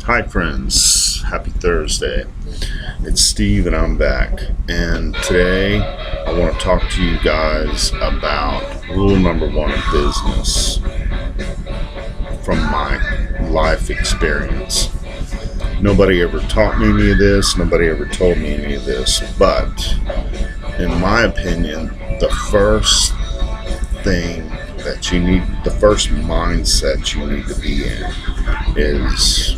Hi, friends. Happy Thursday. It's Steve, and I'm back. And today, I want to talk to you guys about rule number one of business from my life experience. Nobody ever taught me any of this, nobody ever told me any of this, but in my opinion, the first thing that you need, the first mindset you need to be in is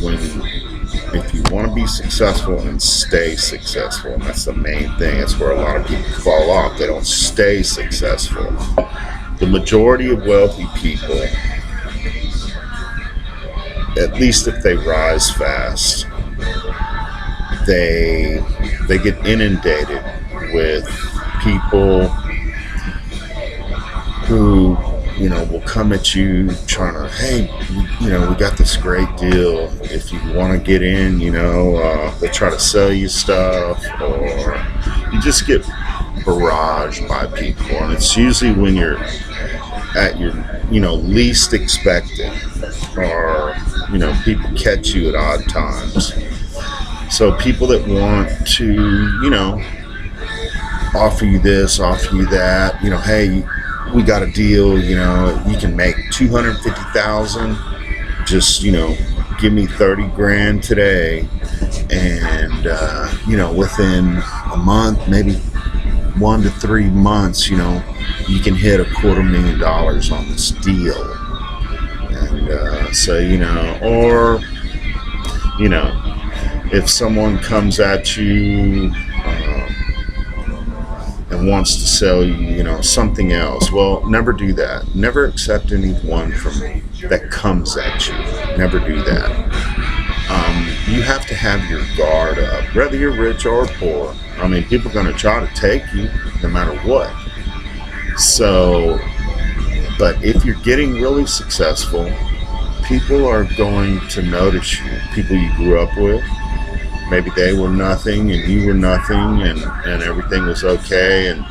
when if you want to be successful and stay successful, and that's the main thing. That's where a lot of people fall off. They don't stay successful. The majority of wealthy people, at least if they rise fast, they get inundated with people who will come at you trying to, hey, we got this great deal. If you want to get in, they try to sell you stuff, or you just get barraged by people. And it's usually when you're at your, least expected, or, people catch you at odd times. So people that want to, offer you this, offer you that, hey, we got a deal, you can make $250,000, just, give me 30 grand today. And, within a month, maybe 1 to 3 months, you can hit $250,000 on this deal. And, or, if someone comes at you, and wants to sell you, something else. Well, never do that. Never accept anyone that comes at you. Never do that. You have to have your guard up, whether you're rich or poor. I mean, people are going to try to take you no matter what. So, but if you're getting really successful, people are going to notice you. People you grew up with. Maybe they were nothing and you were nothing, and everything was okay, and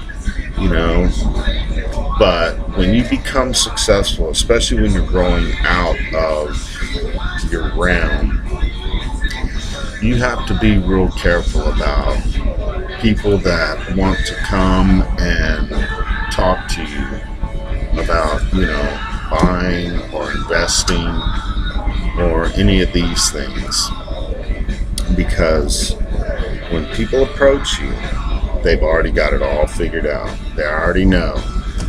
but when you become successful, especially when you're growing out of your realm, you have to be real careful about people that want to come and talk to you about, buying or investing or any of these things. Because when people approach you, they've already got it all figured out. They already know,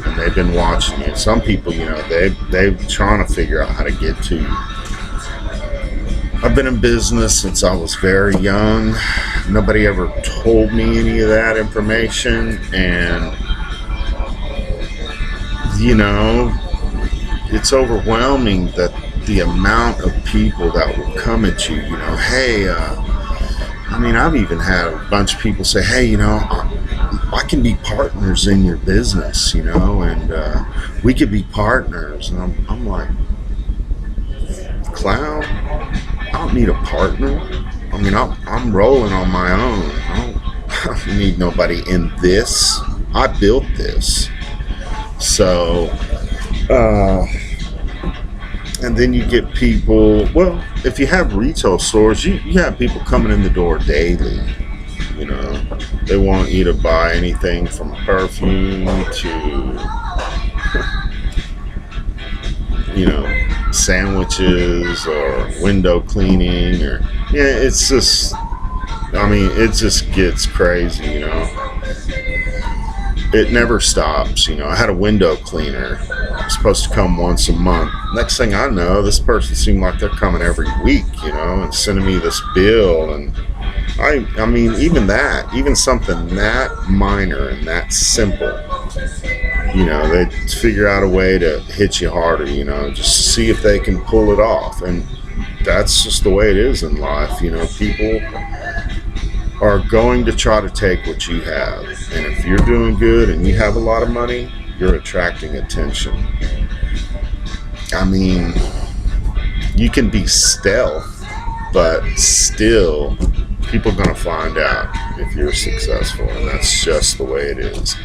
and they've been watching you. Some people, they're trying to figure out how to get to you. I've been in business since I was very young. Nobody ever told me any of that information, and it's overwhelming that the amount of people that will come at you, hey, I've even had a bunch of people say, hey, I can be partners in your business, and we could be partners. And I'm like, clown, I don't need a partner. I'm rolling on my own. I don't need nobody in this. I built this. So, and then you get people, well, if you have retail stores, you have people coming in the door daily. They want you to buy anything from perfume to, sandwiches or window cleaning, or, it's just, it just gets crazy, It never stops, I had a window cleaner supposed to come once a month. Next thing I know, this person seemed like they're coming every week, and sending me this bill. And even something that minor and that simple, they figure out a way to hit you harder, just see if they can pull it off. And that's just the way it is in life. People are going to try to take what you have. And if you're doing good and you have a lot of money, you're attracting attention. You can be stealth, but still, people are going to find out if you're successful, and that's just the way it is.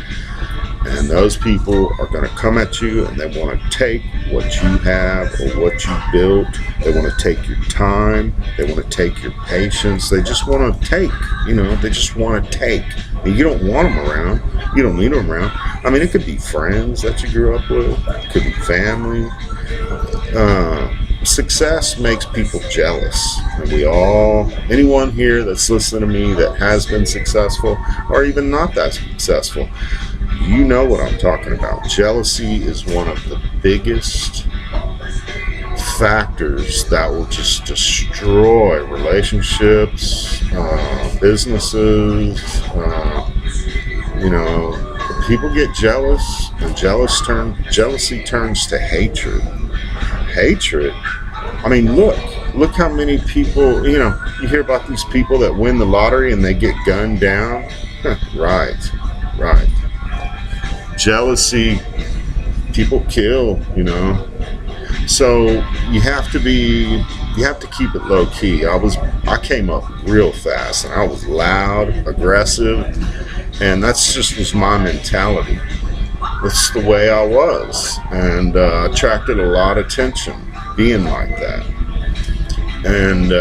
And those people are going to come at you and they want to take what you have or what you built. They want to take your time. They want to take your patience. They just want to take, they just want to take. And you don't want them around. You don't need them around. I mean, it could be friends that you grew up with. It could be family. Success makes people jealous. And anyone here that's listening to me that has been successful or even not that successful, you know what I'm talking about. Jealousy is one of the biggest factors that will just destroy relationships, businesses. People get jealous, and jealousy turns to hatred. Hatred. I mean, look how many people, you hear about these people that win the lottery and they get gunned down. Right. Jealousy, people kill, So you have to keep it low key. I came up real fast and I was loud, aggressive, and that's just was my mentality. That's the way I was, and attracted a lot of attention being like that. And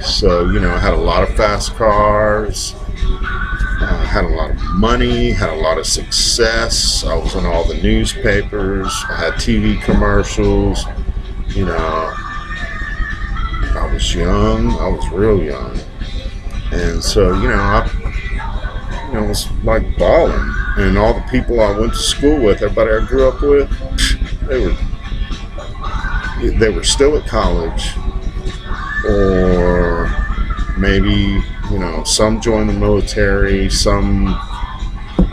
so, I had a lot of fast cars, had a lot of money, had a lot of success. I was in all the newspapers. I had TV commercials. I was young. I was real young. And so, I was like balling. And all the people I went to school with, everybody I grew up with, they were still at college, or maybe, some joined the military, some,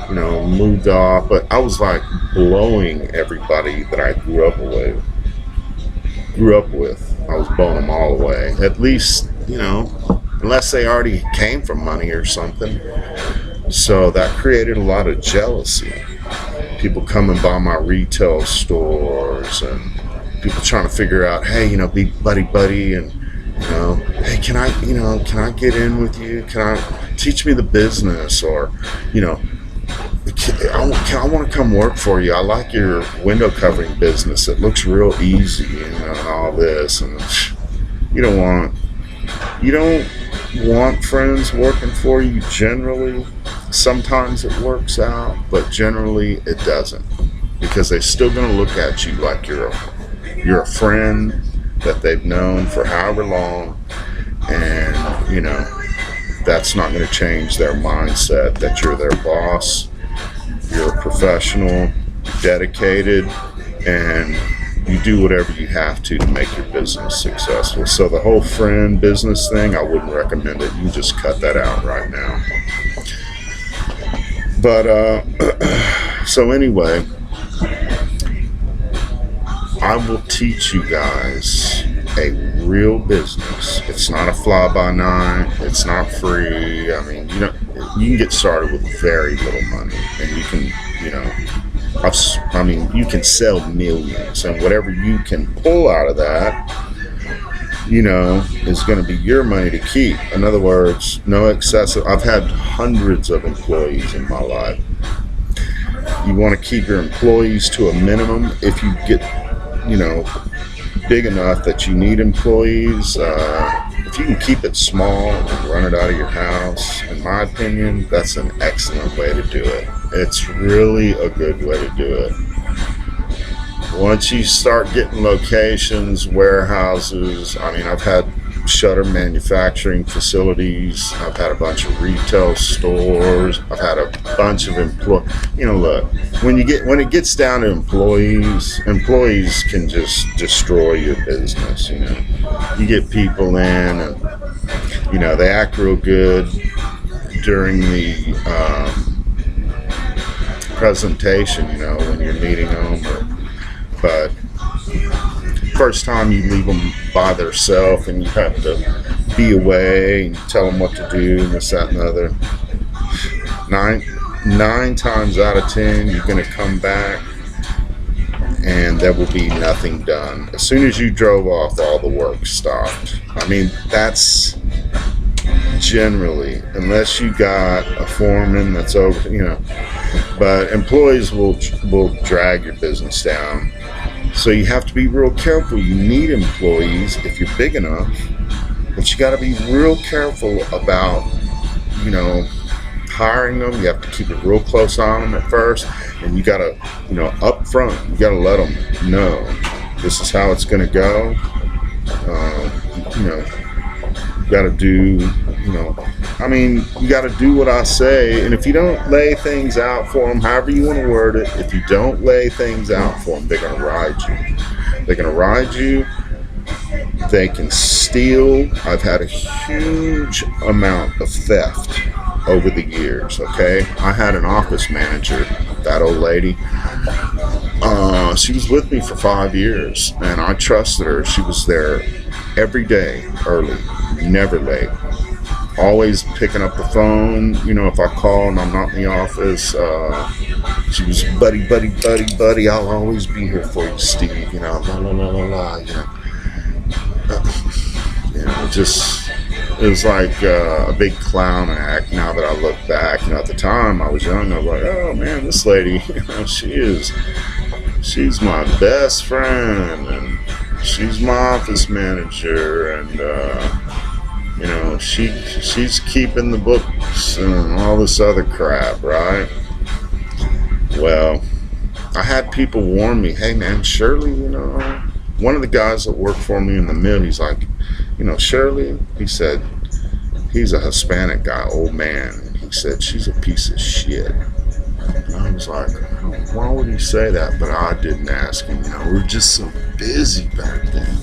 moved off, but I was like blowing everybody that I grew up with. I was blowing them all away. At least, unless they already came from money or something. So that created a lot of jealousy. People coming by my retail stores and people trying to figure out, hey, be buddy, and hey, can I get in with you? Can I teach me the business? Or, I want to come work for you. I like your window covering business. It looks real easy, and all this. And you don't want friends working for you generally. Sometimes it works out, but generally it doesn't, because they're still going to look at you like you're a friend that they've known for however long, and that's not going to change their mindset that you're their boss, you're a professional, dedicated, and you do whatever you have to make your business successful. So the whole friend business thing, I wouldn't recommend it. You just cut that out right now. But so anyway, I will teach you guys a real business. It's not a fly-by-night. It's not free. I mean, you can get started with very little money, and you can, you can sell millions, and whatever you can pull out of that, is going to be your money to keep. In other words, no excessive. I've had hundreds of employees in my life. You want to keep your employees to a minimum. If you get, big enough that you need employees, if you can keep it small and run it out of your house, in my opinion, that's an excellent way to do it. It's really a good way to do it. Once you start getting locations, warehouses, I've had shutter manufacturing facilities, I've had a bunch of retail stores, I've had a bunch of employees. Look, when it gets down to employees can just destroy your business. You get people in, and they act real good during the presentation, when you're meeting them, but first time you leave them by themselves and you have to be away and tell them what to do and this, that, and the other. Nine times out of 10, you're going to come back and there will be nothing done. As soon as you drove off, all the work stopped. That's generally, unless you got a foreman that's over, but employees will drag your business down. So you have to be real careful. You need employees if you're big enough, but you got to be real careful about, hiring them. You have to keep a real close eye on them at first, and you got to, up front, you got to let them know this is how it's going to go. You got to do, you got to do what I say. And if you don't lay things out for them, however you want to word it, if you don't lay things out for them, they're going to ride you. They're going to ride you. They can steal. I've had a huge amount of theft over the years, okay? I had an office manager, that old lady. She was with me for 5 years, and I trusted her. She was there every day, early, never late. Always picking up the phone, if I call and I'm not in the office. She was buddy. I'll always be here for you, Steve. La la la la la. It was like a big clown act. Now that I look back, at the time I was young, I was like, oh man, this lady, she's my best friend, and she's my office manager, and she's keeping the books and all this other crap, right? Well, I had people warn me, hey man, Shirley, one of the guys that worked for me in the mill, he's like, Shirley, he said, he's a Hispanic guy, old man, and he said, she's a piece of shit. And I was like, why would he say that? But I didn't ask him, we were just so busy back then.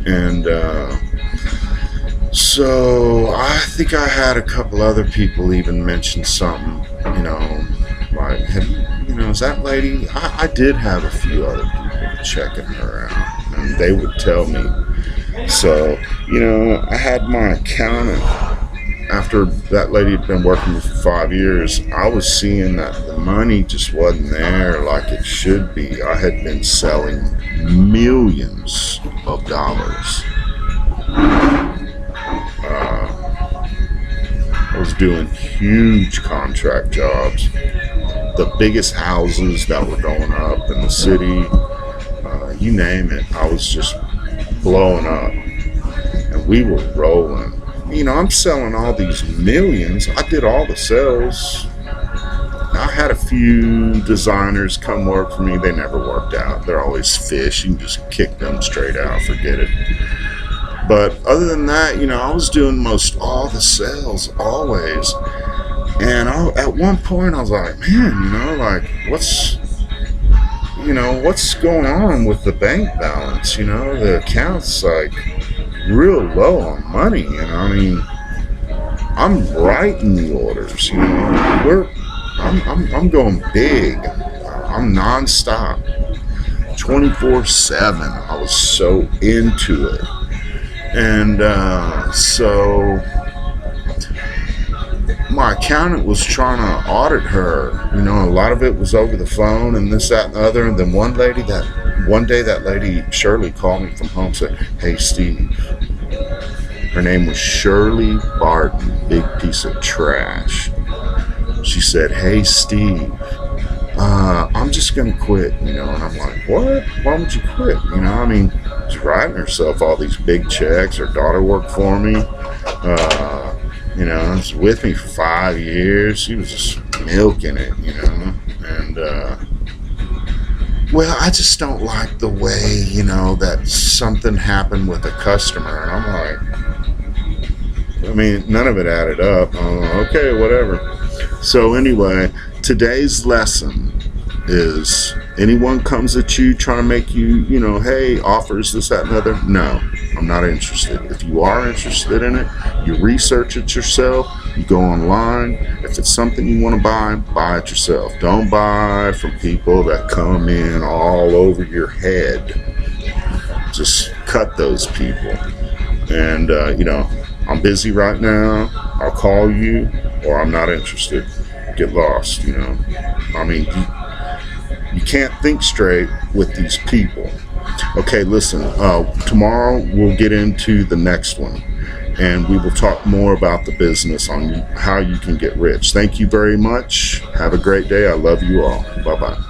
And so I think I had a couple other people even mention something, like, is that lady? I did have a few other people checking her out, and they would tell me. So, I had my accountant, after that lady had been working with me for 5 years, I was seeing that the money just wasn't there like it should be. I had been selling millions of dollars. I was doing huge contract jobs, the biggest houses that were going up in the city, you name it. I was just blowing up, and we were rolling. I'm selling all these millions. I did all the sales. I had a few designers come work for me. They never worked out. They're always fish. You can just kick them straight out, forget it. But other than that, I was doing most all the sales always. And at one point I was like, man, what's going on with the bank balance? The account's like real low on money. And I'm writing the orders, I'm going big. I'm nonstop, 24/7. I was so into it. And so my accountant was trying to audit her. A lot of it was over the phone and this, that, and the other. And then one day that lady, Shirley, called me from home and said, hey, Steve. Her name was Shirley Barton, big piece of trash. She said, hey, Steve, I'm just going to quit, and I'm like, what? Why would you quit? She's writing herself all these big checks. Her daughter worked for me. Was with me for 5 years. She was just milking it, and, well, I just don't like the way, that something happened with a customer, and I'm like, none of it added up. Okay, whatever. So anyway, today's lesson is anyone comes at you trying to make you, hey, offers this, that, and the other. No, I'm not interested. If you are interested in it, you research it yourself. You go online. If it's something you want to buy it yourself. Don't buy from people that come in all over your head. Just cut those people. And, I'm busy right now. I'll call you, or I'm not interested. Get lost, You can't think straight with these people. Okay, listen, tomorrow we'll get into the next one. and we will talk more about the business on how you can get rich. Thank you very much. Have a great day. I love you all. Bye-bye.